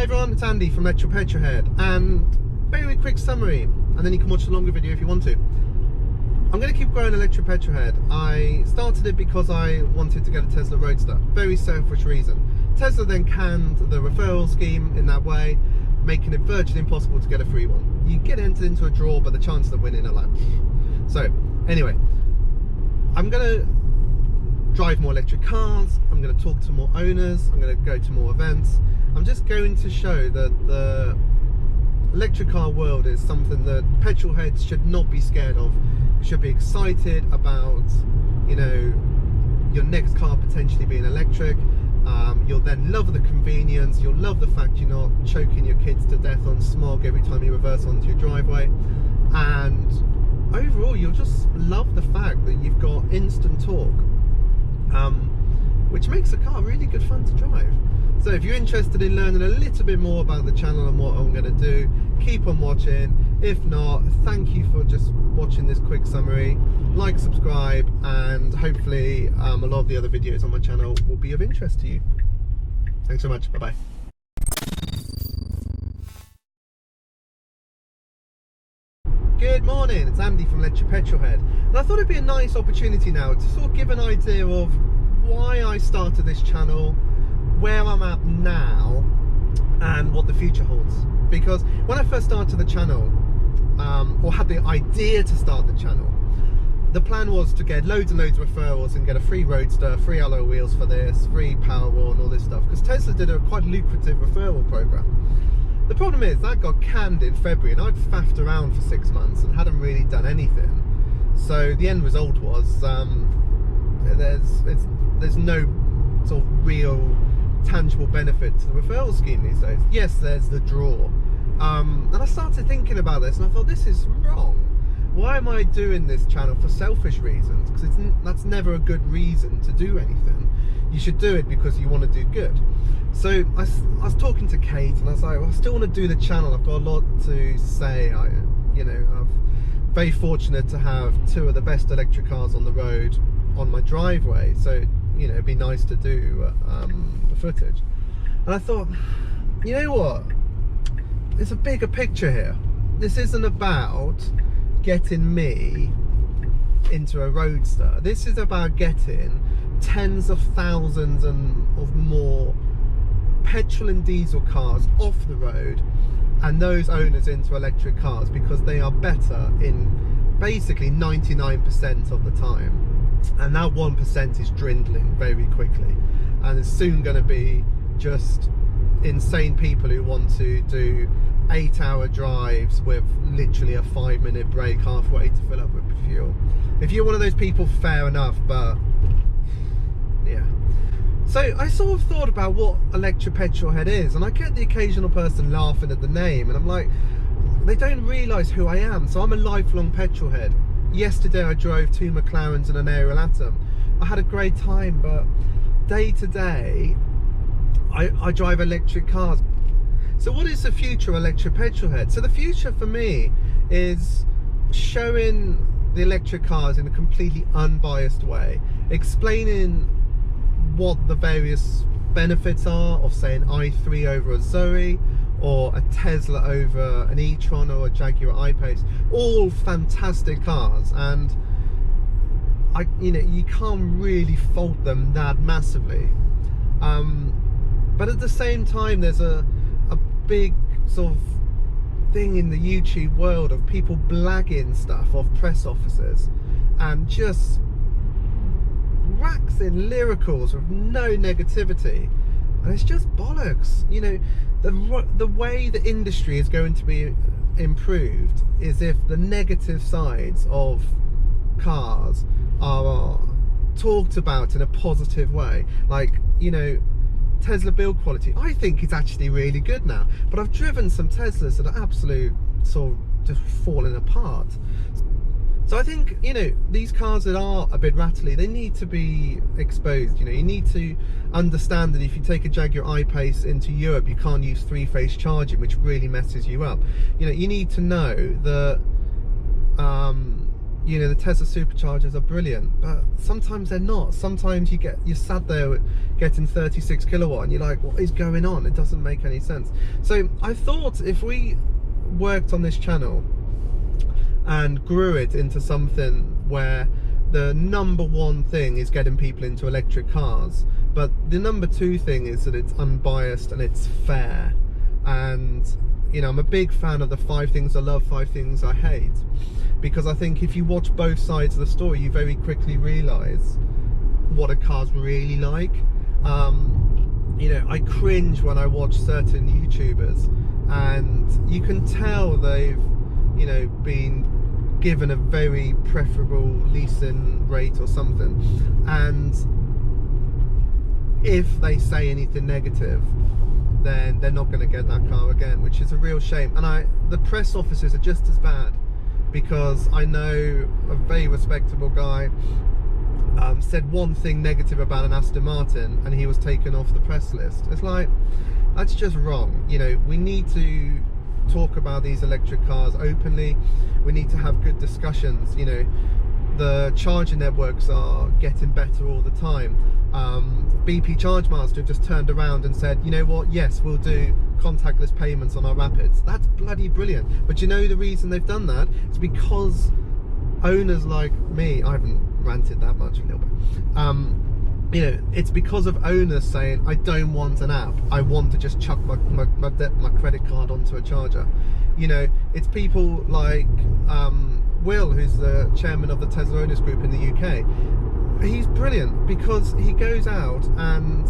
everyone, it's Andy from electricpetrolhead, and very quick summary, and then you can watch the longer video if you want to. I'm going to keep growing electricpetrolhead. I started it because I wanted to get a Tesla Roadster, very selfish reason. Tesla then canned the referral scheme in that way, making it virtually impossible to get a free one. You get entered into a draw, but the chances of winning are like... So, anyway, I'm going to drive more electric cars, I'm going to talk to more owners, I'm going to go to more events. I'm just going to show that the electric car world is something that petrol heads should not be scared of. You should be excited about, you know, your next car potentially being electric. You'll then love the convenience, you'll love the fact you're not choking your kids to death on smog every time you reverse onto your driveway, and overall you'll just love the fact that you've got instant torque, which makes the car really good fun to drive. So if you're interested in learning a little bit more about the channel and what I'm going to do, keep on watching. If not, thank you for just watching this quick summary. Like, subscribe, and hopefully a lot of the other videos on my channel will be of interest to you. Thanks so much. Bye bye. Good morning, it's Andy from electricpetrolhead, and I thought it'd be a nice opportunity now to sort of give an idea of why I started this channel, where I'm at now, and what the future holds. Because when I first started the channel, or had the idea to start the channel, the plan was to get loads and loads of referrals and get a free Roadster, free alloy wheels for this, free Powerwall and all this stuff, because Tesla did a quite lucrative referral program. The problem is that got canned in February, and I'd faffed around for 6 months and hadn't really done anything. So the end result was there's no sort of real tangible benefit to the referral scheme these days. Yes, there's the draw, and I started thinking about this, and I thought, this is wrong. Why am I doing this channel for selfish reasons? Because that's never a good reason to do anything. You should do it because you want to do good. So I was talking to Kate, and I was like, well, I still want to do the channel. I've got a lot to say. I'm very fortunate to have 2 of the best electric cars on the road on my driveway. So, you know, it'd be nice to do the footage. And I thought, you know what? There's a bigger picture here. This isn't about getting me into a Roadster. This is about getting tens of thousands of more petrol and diesel cars off the road, and those owners into electric cars, because they are better in basically 99% of the time. And that 1% is dwindling very quickly, and it's soon going to be just insane people who want to do 8-hour drives with literally a 5-minute break halfway to fill up with fuel. If you're one of those people, fair enough, but yeah. So I sort of thought about what electricpetrolhead is, and I get the occasional person laughing at the name, and I'm like, they don't realise who I am. So I'm a lifelong petrolhead. Yesterday I drove 2 McLarens and an Aerial Atom. I had a great time, but day to day I drive electric cars. So what is the future of electricpetrolhead? So the future for me is showing the electric cars in a completely unbiased way, explaining what the various benefits are of, say, an i3 over a Zoe, or a Tesla over an e-tron, or a Jaguar I-Pace. All fantastic cars, and you can't really fault them that massively. But at the same time, there's a big sort of thing in the YouTube world of people blagging stuff off press officers and just waxing lyricals with no negativity, and it's just bollocks. You know, the way the industry is going to be improved is if the negative sides of cars are talked about in a positive way. Like, you know, Tesla build quality, I think it's actually really good now, but I've driven some Teslas that are absolute sort of just falling apart. So I think, you know, these cars that are a bit rattly, they need to be exposed. You know, you need to understand that if you take a Jaguar I-Pace into Europe, you can't use 3-phase charging, which really messes you up. You know, you need to know that you know, the Tesla superchargers are brilliant, but sometimes they're not. Sometimes you're sat there getting 36 kilowatt and you're like, what is going on? It doesn't make any sense. So I thought if we worked on this channel and grew it into something where the number one thing is getting people into electric cars, but the number two thing is that it's unbiased and it's fair. And you know, I'm a big fan of the 5 things I love, 5 things I hate, because I think if you watch both sides of the story, you very quickly realize what a car's really like. You know, I cringe when I watch certain YouTubers and you can tell they've, you know, been given a very preferable leasing rate or something, and if they say anything negative, then they're not going to get that car again, which is a real shame. And the press officers are just as bad, because I know a very respectable guy said one thing negative about an Aston Martin and he was taken off the press list. It's like, that's just wrong. You know, we need to talk about these electric cars openly. We need to have good discussions. You know, the charging networks are getting better all the time. BP Chargemaster have just turned around and said, you know what, yes, we'll do contactless payments on our Rapids. That's bloody brilliant. But you know the reason they've done that? It's because owners like me, I haven't ranted that much, a little bit. You know, it's because of owners saying, I don't want an app, I want to just chuck my credit card onto a charger. You know, it's people like Will, who's the chairman of the Tesla Owners Group in the UK. He's brilliant because he goes out and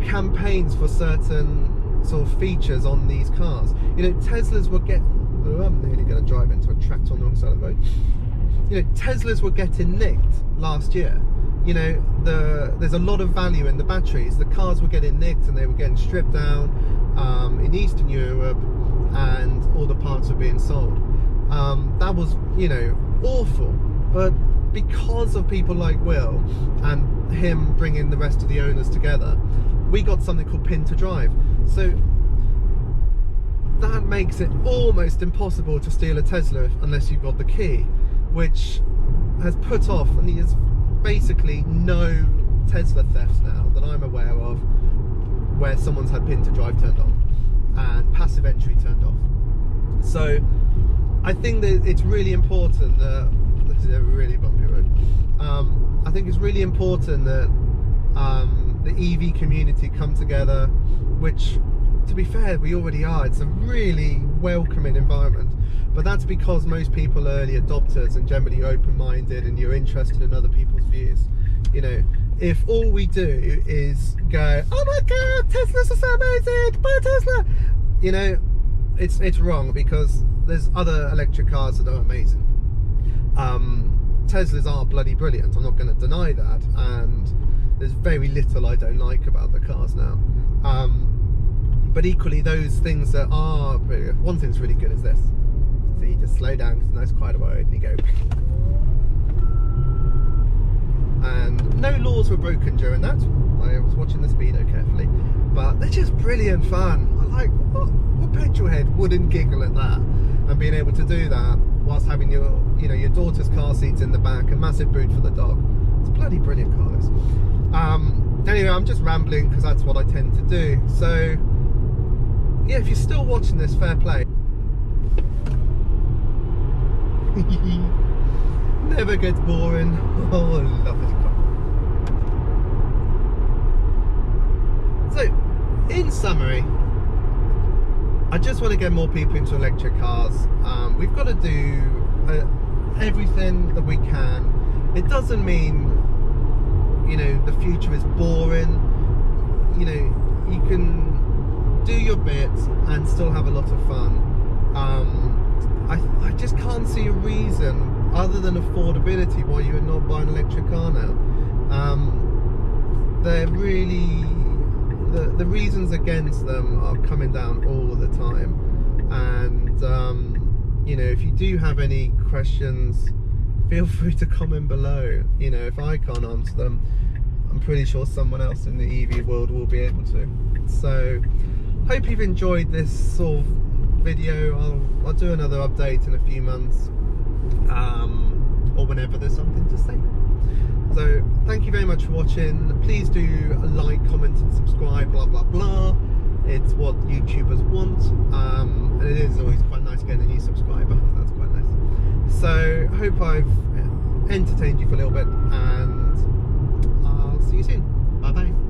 campaigns for certain sort of features on these cars. You know, Teslas were getting, oh, I'm nearly going to drive into a tractor on the wrong side of the road. You know, Teslas were getting nicked last year. You know, there's a lot of value in the batteries. The cars were getting nicked and they were getting stripped down in Eastern Europe, and all the parts were being sold. That was, you know, awful. But because of people like Will and him bringing the rest of the owners together, we got something called Pin to Drive. So that makes it almost impossible to steal a Tesla unless you've got the key, which has put off, and there's basically no Tesla thefts now that I'm aware of where someone's had Pin to Drive turned on and passive entry turned off. So I think that it's really important that, this is a really bumpy road, I think it's really important that the EV community come together, which, to be fair, we already are. It's a really welcoming environment, but that's because most people are early adopters and generally open-minded, and you're interested in other people's views. You know, if all we do is go, oh my god, Teslas are so amazing, buy a Tesla, you know, it's wrong, because there's other electric cars that are amazing. Teslas are bloody brilliant, I'm not going to deny that, and there's very little I don't like about the cars now. But equally, those things that are brilliant, one thing's really good is this. So you just slow down, because it's nice quiet road, and you go. And no laws were broken during that. I was watching the speedo carefully, but they're just brilliant fun. I like, what petrolhead wouldn't giggle at that, and being able to do that whilst having your, you know, your daughter's car seats in the back, a massive boot for the dog. It's a bloody brilliant car, this. Anyway, I'm just rambling because that's what I tend to do. So yeah, if you're still watching this, fair play. Never gets boring. Oh, I love this car. So, in summary, I just want to get more people into electric cars. We've got to do everything that we can. It doesn't mean, you know, the future is boring. You know, you can do your bit and still have a lot of fun. I just can't see a reason other than affordability why you would not buy an electric car now. They're really, the reasons against them are coming down all the time. And you know, if you do have any questions, feel free to comment below. You know, if I can't answer them, I'm pretty sure someone else in the EV world will be able to. So hope you've enjoyed this sort of video. I'll do another update in a few months. or whenever there's something to say. So thank you very much for watching. Please do like, comment and subscribe, blah blah blah. It's what YouTubers want, and it is always quite nice getting a new subscriber. That's quite nice. So hope I've entertained you for a little bit, and I'll see you soon. Bye bye.